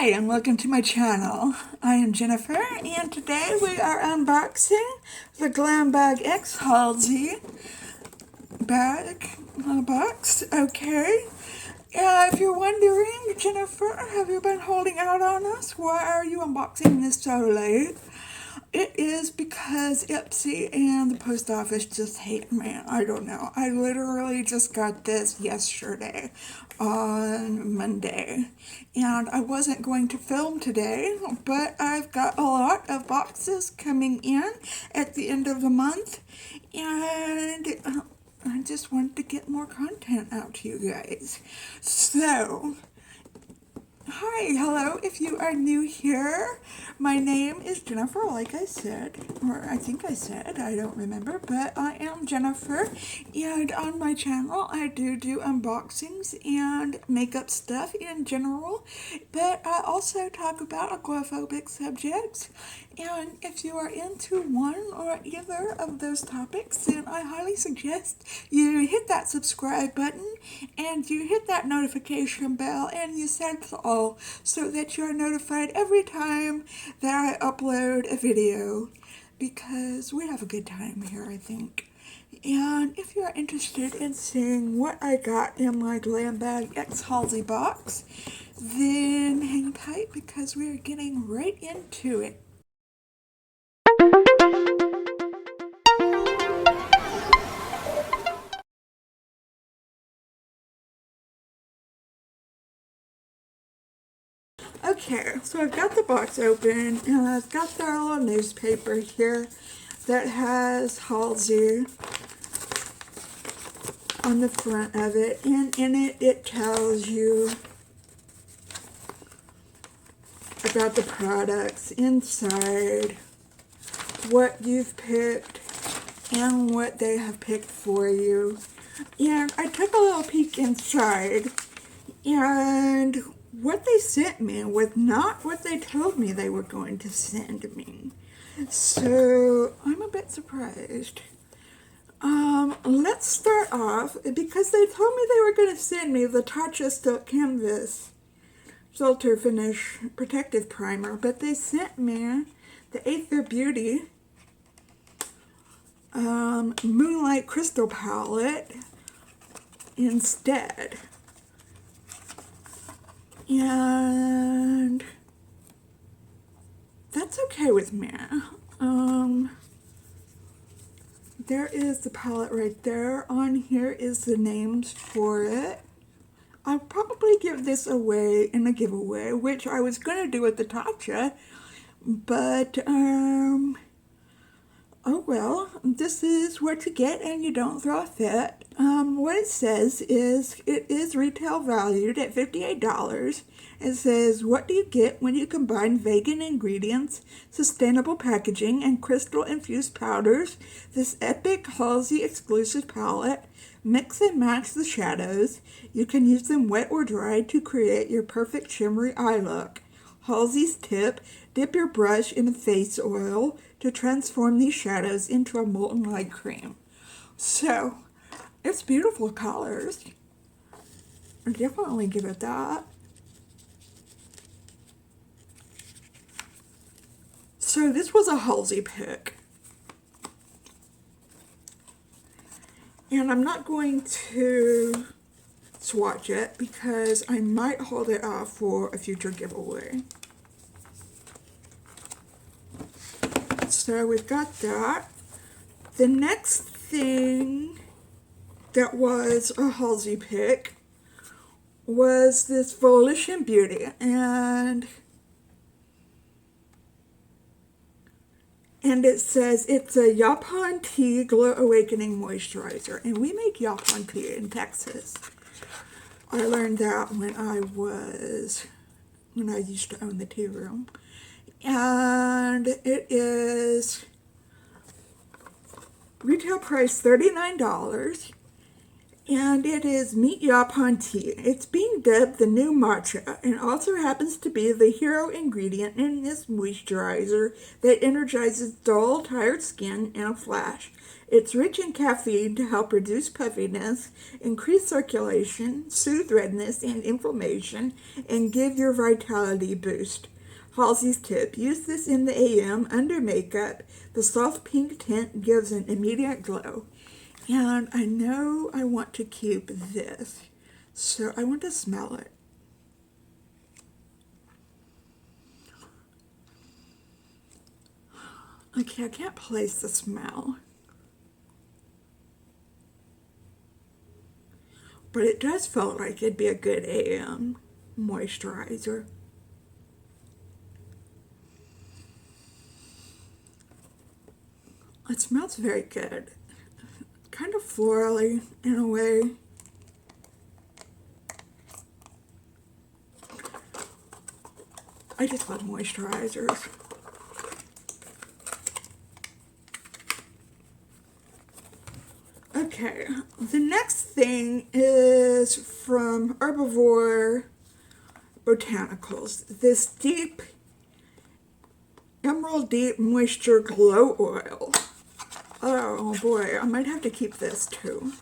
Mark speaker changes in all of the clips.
Speaker 1: Hi, and welcome to my channel. I am Jennifer, and today we are unboxing the Glam Bag X Halsey bag box. Okay. If you're wondering, Jennifer, have you been holding out on us? Why are you unboxing this so late? It is because Ipsy and the post office just hate me. I don't know. I literally just got this yesterday on Monday. And I wasn't going to film today, but I've got a lot of boxes coming in at the end of the month. And I just wanted to get more content out to you guys. So, hi, hello, if you are new here, my name is Jennifer, like I said, or I think I said, I don't remember, but I am Jennifer, and on my channel I do unboxings and makeup stuff in general, but I also talk about aquaphobic subjects, and if you are into one or either of those topics, then I highly suggest you hit that subscribe button and you hit that notification bell and you set all so that you are notified every time that I upload a video, because we have a good time here, I think. And if you're interested in seeing what I got in my Glam Bag X Halsey box, then hang tight because we are getting right into it. Okay, so I've got the box open, and I've got their little newspaper here that has Halsey on the front of it, and in it, it tells you about the products inside, what you've picked, and what they have picked for you. And I took a little peek inside, and what they sent me was not what they told me they were going to send me. So I'm a bit surprised. Let's start off, because they told me they were going to send me the Tatcha Silk Canvas Filter Finish Protective Primer, but they sent me the Volition Beauty Moonlight Crystal Palette instead. And that's okay with me. There is the palette right there. On here is the names for it. I'll probably give this away in a giveaway, which I was going to do with the Tatcha, but, oh well, this is what you get and you don't throw a fit. What it says is it is retail valued at $58. It says, what do you get when you combine vegan ingredients, sustainable packaging, and crystal-infused powders? This epic Halsey exclusive palette. Mix and match the shadows. You can use them wet or dry to create your perfect shimmery eye look. Halsey's tip, dip your brush in face oil to transform these shadows into a molten light cream. So, it's beautiful colors. I'll definitely give it that. So this was a Halsey pick. And I'm not going to swatch it because I might hold it off for a future giveaway. So we've got that. The next thing that was a Halsey pick was this Volition Beauty, and it says it's a Yaupon Tea Glow Awakening Moisturizer, and we make Yaupon tea in Texas. I learned that when I used to own the tea room. And it is retail price $39, And it is Meet Yapon tea. It's being dubbed the new matcha and also happens to be the hero ingredient in this moisturizer that energizes dull, tired skin in a flash. It's rich in caffeine to help reduce puffiness, increase circulation, soothe redness and inflammation, and give your vitality a boost. Halsey's tip: use this in the AM under makeup. The soft pink tint gives an immediate glow. And I know I want to keep this, so I want to smell it. Okay, I can't place the smell, but it does feel like it'd be a good AM moisturizer. It smells very good. Kind of florally in a way. I just love moisturizers. Okay, the next thing is from Herbivore Botanicals. This deep, emerald deep moisture glow oil. Oh boy, I might have to keep this too.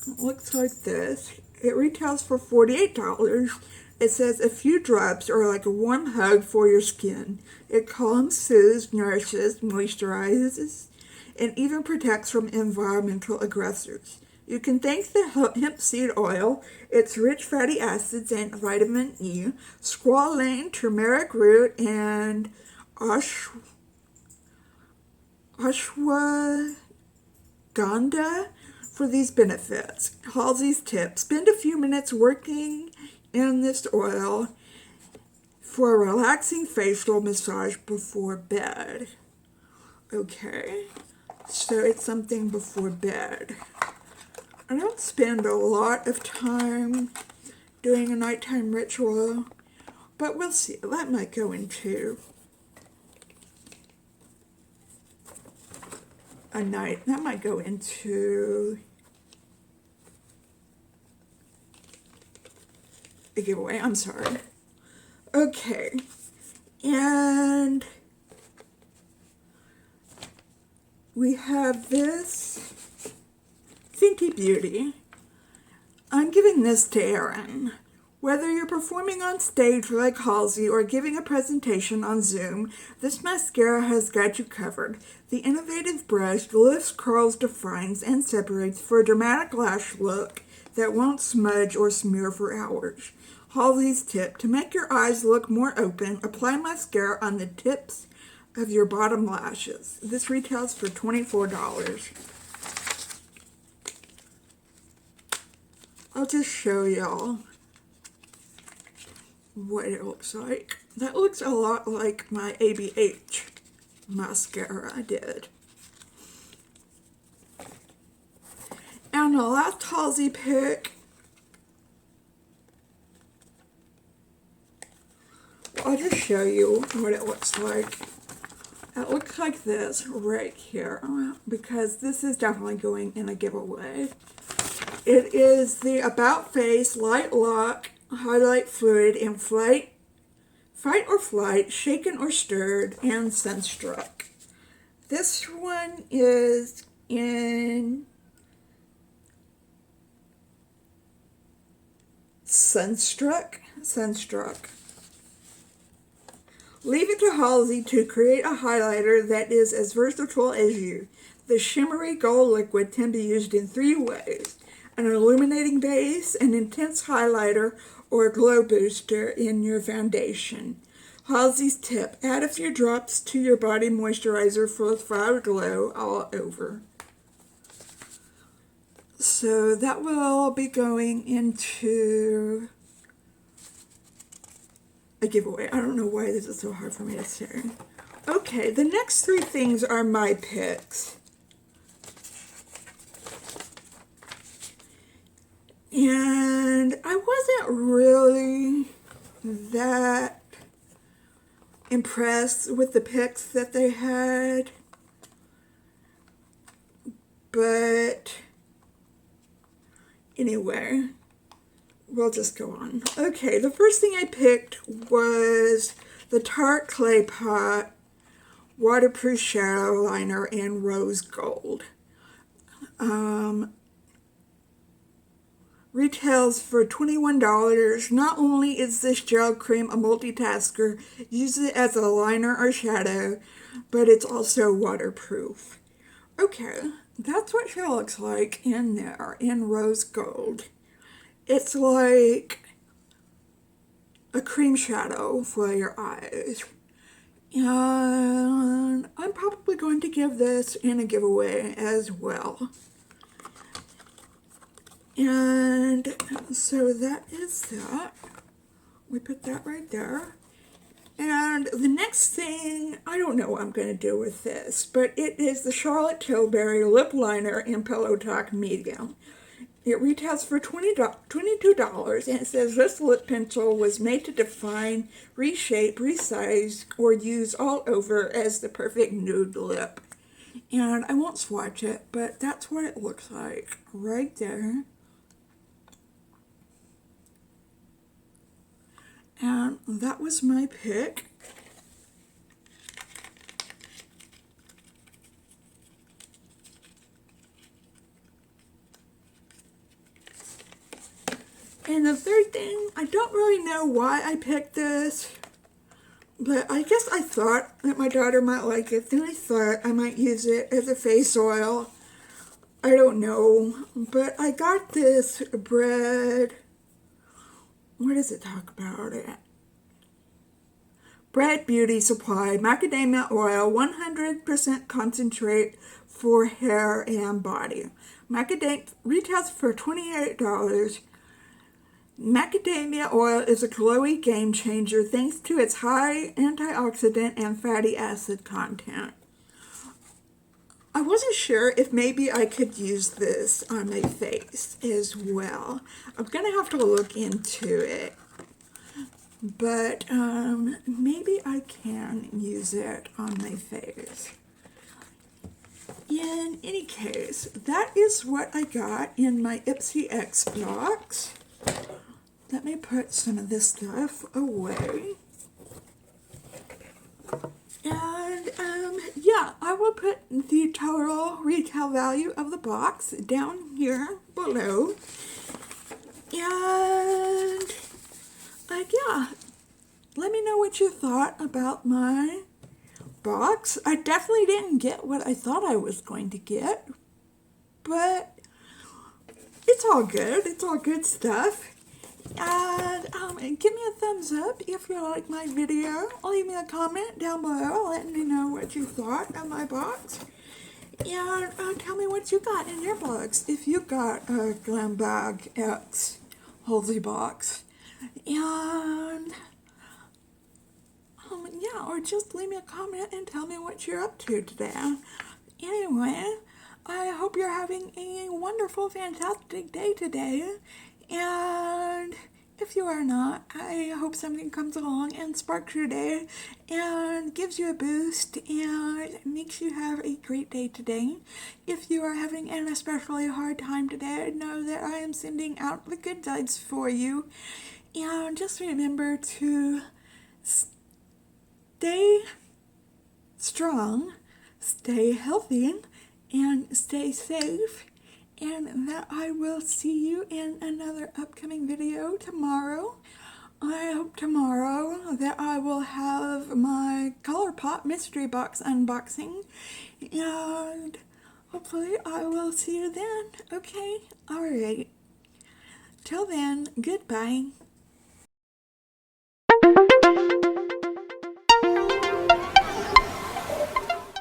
Speaker 1: It looks like this. It retails for $48. It says a few drops are like a warm hug for your skin. It calms, soothes, nourishes, moisturizes, and even protects from environmental aggressors. You can thank the hemp seed oil, its rich fatty acids and vitamin E, squalane, turmeric root, and ashwagandha for these benefits. Halsey's tip: spend a few minutes working in this oil for a relaxing facial massage before bed. Okay, so it's something before bed. I don't spend a lot of time doing a nighttime ritual, but we'll see. That might go into a night. That might go into a giveaway. I'm sorry. Okay. And we have this Fenty Beauty. I'm giving this to Erin. Whether you're performing on stage like Halsey or giving a presentation on Zoom, this mascara has got you covered. The innovative brush lifts, curls, defines, and separates for a dramatic lash look that won't smudge or smear for hours. Halsey's tip: to make your eyes look more open, apply mascara on the tips of your bottom lashes. This retails for $24. I'll just show y'all what it looks like. That looks a lot like my ABH mascara I did. And the last Halsey pick, I'll just show you what it looks like. It looks like this right here, because this is definitely going in a giveaway. It is the About Face Light Lock Highlight Fluid in Fight or Flight, Shaken or Stirred, and Sunstruck. This one is in Sunstruck. Leave it to Halsey to create a highlighter that is as versatile as you. The shimmery gold liquid can be used in 3 ways: an illuminating base, an intense highlighter, or a glow booster in your foundation. Halsey's tip: add a few drops to your body moisturizer for a fire glow all over. So that will all be going into a giveaway. I don't know why this is so hard for me to say. Okay, the next 3 things are my picks. And I wasn't really that impressed with the picks that they had. But anyway, we'll just go on. Okay, the first thing I picked was the Tarte Clay Pot Waterproof Shadow Liner in Rose Gold. Retails for $21. Not only is this gel cream a multitasker, use it as a liner or shadow, but it's also waterproof. Okay, that's what she looks like in there, in Rose Gold. It's like a cream shadow for your eyes. And I'm probably going to give this in a giveaway as well. And so that is that. We put that right there. And the next thing, I don't know what I'm going to do with this, but it is the Charlotte Tilbury Lip Liner in Pillow Talk Medium. It retails for $22, and it says this lip pencil was made to define, reshape, resize, or use all over as the perfect nude lip. And I won't swatch it, but that's what it looks like right there. And that was my pick. And the third thing, I don't really know why I picked this, but I guess I thought that my daughter might like it, and I thought I might use it as a face oil. I don't know, but I got this bread. Where does it talk about it? Bread Beauty Supply Macadamia Oil 100% concentrate for hair and body. Macadamia retails for $28. Macadamia oil is a glowy game changer thanks to its high antioxidant and fatty acid content. I wasn't sure if maybe I could use this on my face as well. I'm going to have to look into it. But maybe I can use it on my face. In any case, that is what I got in my Ipsy X box. Let me put some of this stuff away. And yeah, I will put the total retail value of the box down here below. And yeah, let me know what you thought about my box. I definitely didn't get what I thought I was going to get, but it's all good. It's all good stuff. And give me a thumbs up if you like my video. Leave me a comment down below letting me know what you thought of my box. And tell me what you got in your box if you got a Glam Bag X Halsey box. And yeah, or just leave me a comment and tell me what you're up to today. Anyway, I hope you're having a wonderful, fantastic day today. And if you are not, I hope something comes along and sparks your day and gives you a boost and makes you have a great day today. If you are having an especially hard time today, know that I am sending out the good vibes for you. And just remember to stay strong, stay healthy, and stay safe. And that I will see you in another upcoming video tomorrow. I hope tomorrow that I will have my ColourPop mystery box unboxing. And hopefully I will see you then. Okay, alright. Till then, goodbye.